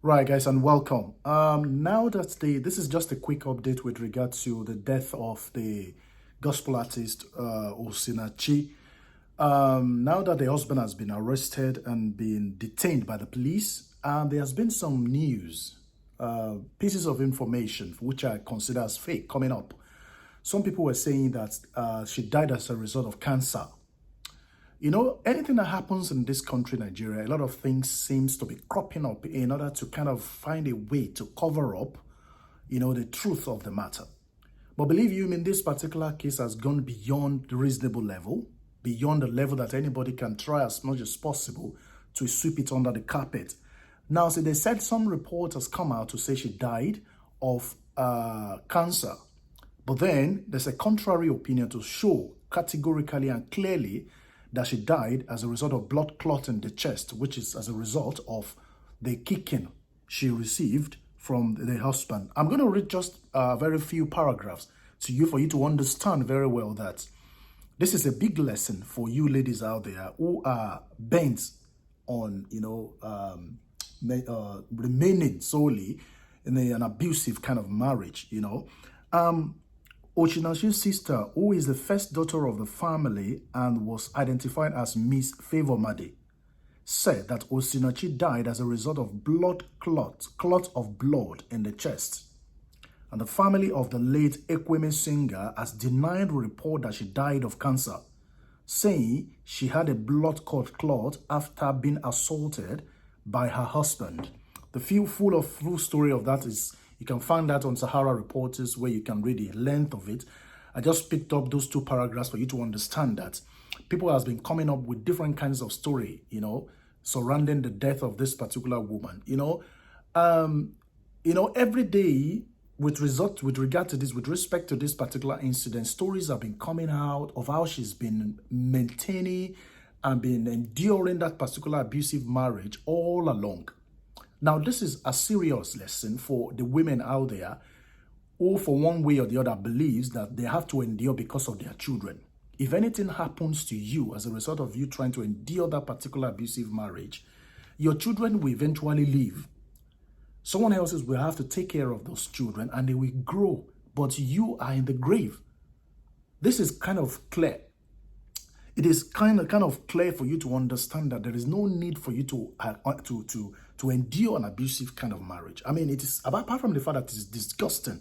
Right, guys, and welcome. Now that this is just a quick update with regard to the death of the gospel artist Osinachi. Now that the husband has been arrested and been detained by the police, there has been some news, pieces of information which I consider as fake coming up. Some people were saying that she died as a result of cancer. You know, anything that happens in this country, Nigeria, a lot of things seems to be cropping up in order to kind of find a way to cover up, the truth of the matter. But believe you me, this particular case has gone beyond the reasonable level, beyond the level that anybody can try as much as possible to sweep it under the carpet. Now, so they said some report has come out to say she died of cancer. But then there's a contrary opinion to show categorically and clearly that she died as a result of blood clot in the chest, which is as a result of the kicking she received from the husband. I'm going to read just very few paragraphs to you for you to understand very well that this is a big lesson for you ladies out there who are bent on, remaining solely in an abusive kind of marriage, Osinachi's sister, who is the first daughter of the family and was identified as Ms Favour Made, said that Osinachi died as a result of clot of blood in the chest. And the family of the late Ekwueme singer has denied the report that she died of cancer, saying she had a blood clot after being assaulted by her husband. The full story of that is you can find that on Sahara Reporters where you can read the length of it. I just picked up those two paragraphs for you to understand that people has been coming up with different kinds of story, surrounding the death of this particular woman. Every day with respect to this particular incident, stories have been coming out of how she's been maintaining and been enduring that particular abusive marriage all along. Now, this is a serious lesson for the women out there who, for one way or the other, believes that they have to endure because of their children. If anything happens to you as a result of you trying to endure that particular abusive marriage, your children will eventually leave. Someone else will have to take care of those children and they will grow, but you are in the grave. This is kind of clear. It is kind of clear for you to understand that there is no need for you to endure an abusive kind of marriage. I mean, it is apart from the fact that it is disgusting,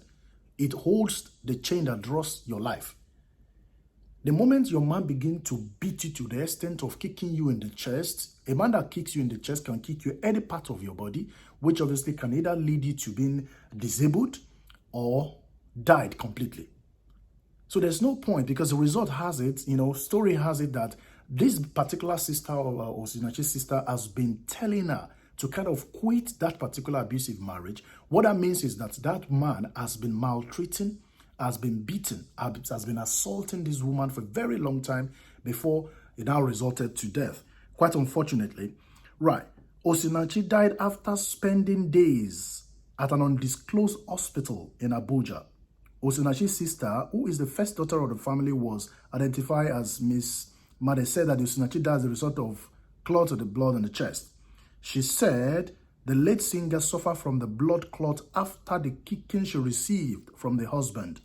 it holds the chain that draws your life. The moment your man begins to beat you to the extent of kicking you in the chest, a man that kicks you in the chest can kick you any part of your body, which obviously can either lead you to being disabled or died completely. So there's no point because the result has it, story has it that this particular sister or Osinachi's sister has been telling her to kind of quit that particular abusive marriage. What that means is that that man has been maltreating, has been beaten, has been assaulting this woman for a very long time before it now resulted to death. Quite unfortunately. Right. Osinachi died after spending days at an undisclosed hospital in Abuja. Osinachi's sister, who is the first daughter of the family, was identified as Ms. Made, said that Osinachi died as a result of clot of the blood in the chest. She said the late singer suffered from the blood clot after the kicking she received from the husband.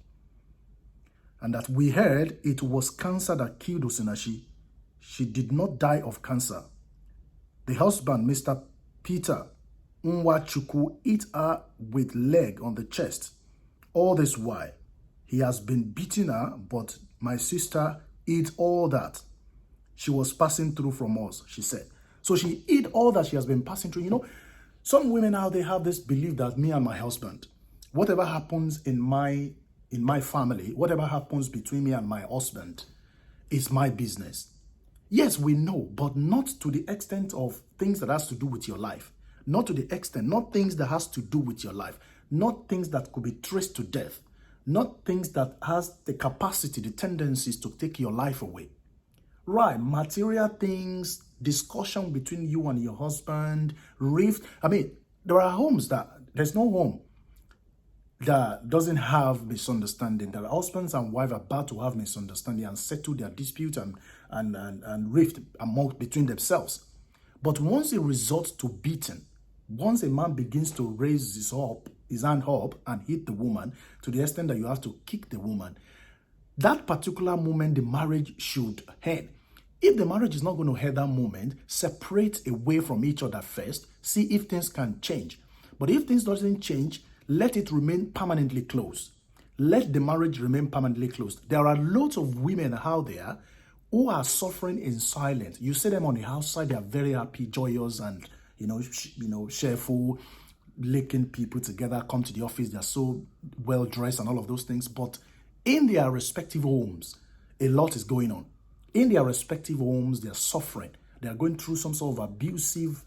And that we heard it was cancer that killed Osinachi. She did not die of cancer. The husband, Mr. Peter Nwachukwu, hit her with leg on the chest. All this while, he has been beating her, but my sister ate all that she was passing through from us, she said. So she ate all that she has been passing through. Some women out there have this belief that me and my husband, whatever happens in my family, whatever happens between me and my husband is my business. Yes, we know, but not to the extent of things that has to do with your life. Not to the extent, not things that has to do with your life. Not things that could be traced to death. Not things that has the capacity, the tendencies to take your life away. Right, material things, discussion between you and your husband, rift. I mean, there are homes that, there's no home that doesn't have misunderstanding. That husbands and wives are about to have misunderstanding and settle their dispute and rift between themselves. But once it results to beating, Once a man begins to raise his hand up and hit the woman to the extent that you have to kick the woman, that particular moment, the marriage should end. If the marriage is not going to end that moment, separate away from each other first, see if things can change. But if things doesn't change, let it remain permanently closed. Let the marriage remain permanently closed. There are lots of women out there who are suffering in silence. You see them on the outside, they are very happy, joyous, and cheerful, linking people together, come to the office, they're so well dressed and all of those things. But in their respective homes, a lot is going on. In their respective homes, they're suffering. They're going through some sort of abusive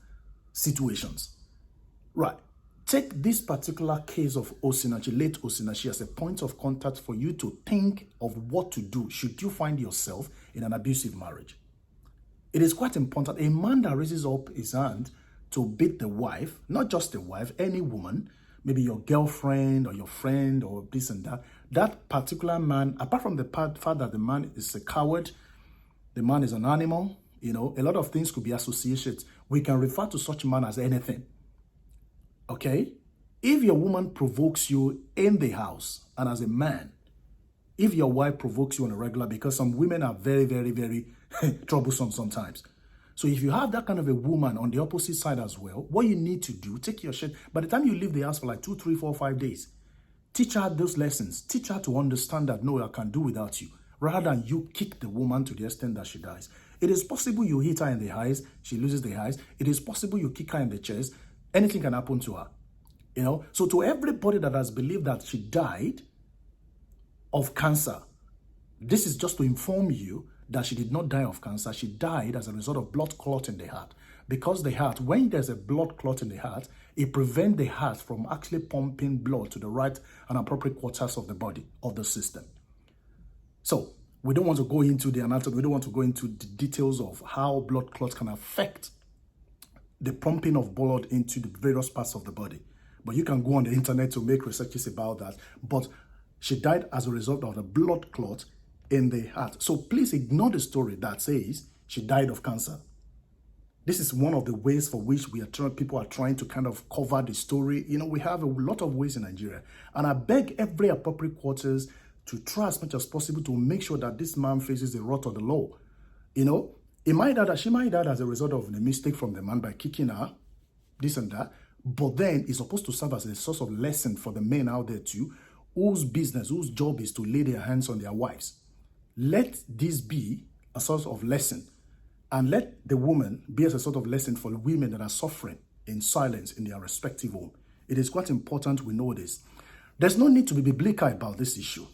situations. Right. Take this particular case of Osinachi, late Osinachi, as a point of contact for you to think of what to do should you find yourself in an abusive marriage. It is quite important. A man that raises up his hand to beat the wife, not just the wife, any woman, maybe your girlfriend or your friend or this and that, that particular man, apart from the fact that the man is a coward, the man is an animal, a lot of things could be associated. We can refer to such a man as anything. Okay? If your woman provokes you in the house, and as a man, if your wife provokes you on a regular, because some women are very, very, very troublesome sometimes. So if you have that kind of a woman on the opposite side as well, what you need to do, take your shit. By the time you leave the house for like 2, 3, 4, 5 days, teach her those lessons. Teach her to understand that, no, I can do without you, rather than you kick the woman to the extent that she dies. It is possible you hit her in the eyes, she loses the eyes. It is possible you kick her in the chest. Anything can happen to her. So to everybody that has believed that she died of cancer, this is just to inform you that she did not die of cancer. She died as a result of blood clot in the heart. Because the heart, when there's a blood clot in the heart, it prevents the heart from actually pumping blood to the right and appropriate quarters of the body, of the system. So we don't want to go into the anatomy. We don't want to go into the details of how blood clots can affect the pumping of blood into the various parts of the body. But you can go on the internet to make researches about that. But she died as a result of the blood clot in the heart. So please ignore the story that says she died of cancer. This is one of the ways for which people are trying to kind of cover the story. We have a lot of ways in Nigeria. And I beg every appropriate quarters to try as much as possible to make sure that this man faces the wrath of the law. She might die as a result of a mistake from the man by kicking her, this and that. But then it's supposed to serve as a source of lesson for the men out there too, whose job is to lay their hands on their wives. Let this be a source of lesson, and let the woman be as a sort of lesson for the women that are suffering in silence in their respective home. It is quite important we know this. There's no need to be biblical about this issue.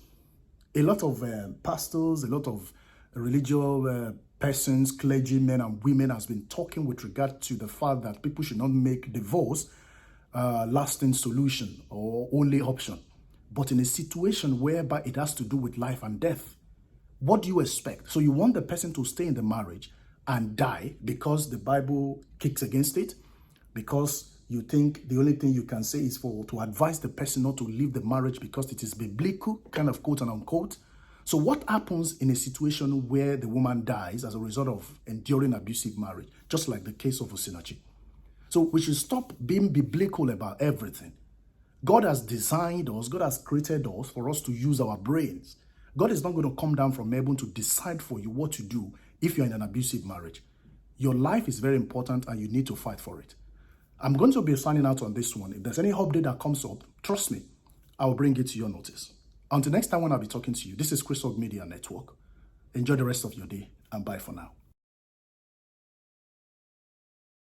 A lot of pastors, a lot of religious persons, clergymen and women has been talking with regard to the fact that people should not make divorce lasting solution or only option. But in a situation whereby it has to do with life and death, what do you expect? So you want the person to stay in the marriage and die because the Bible kicks against it? Because you think the only thing you can say is to advise the person not to leave the marriage because it is biblical, kind of quote and unquote? So what happens in a situation where the woman dies as a result of enduring abusive marriage, just like the case of Osinachi? So we should stop being biblical about everything. God has designed us, God has created us for us to use our brains. God is not going to come down from heaven to decide for you what to do if you're in an abusive marriage. Your life is very important and you need to fight for it. I'm going to be signing out on this one. If there's any update that comes up, trust me, I will bring it to your notice. Until next time when I'll be talking to you, this is Chris of Media Network. Enjoy the rest of your day and bye for now.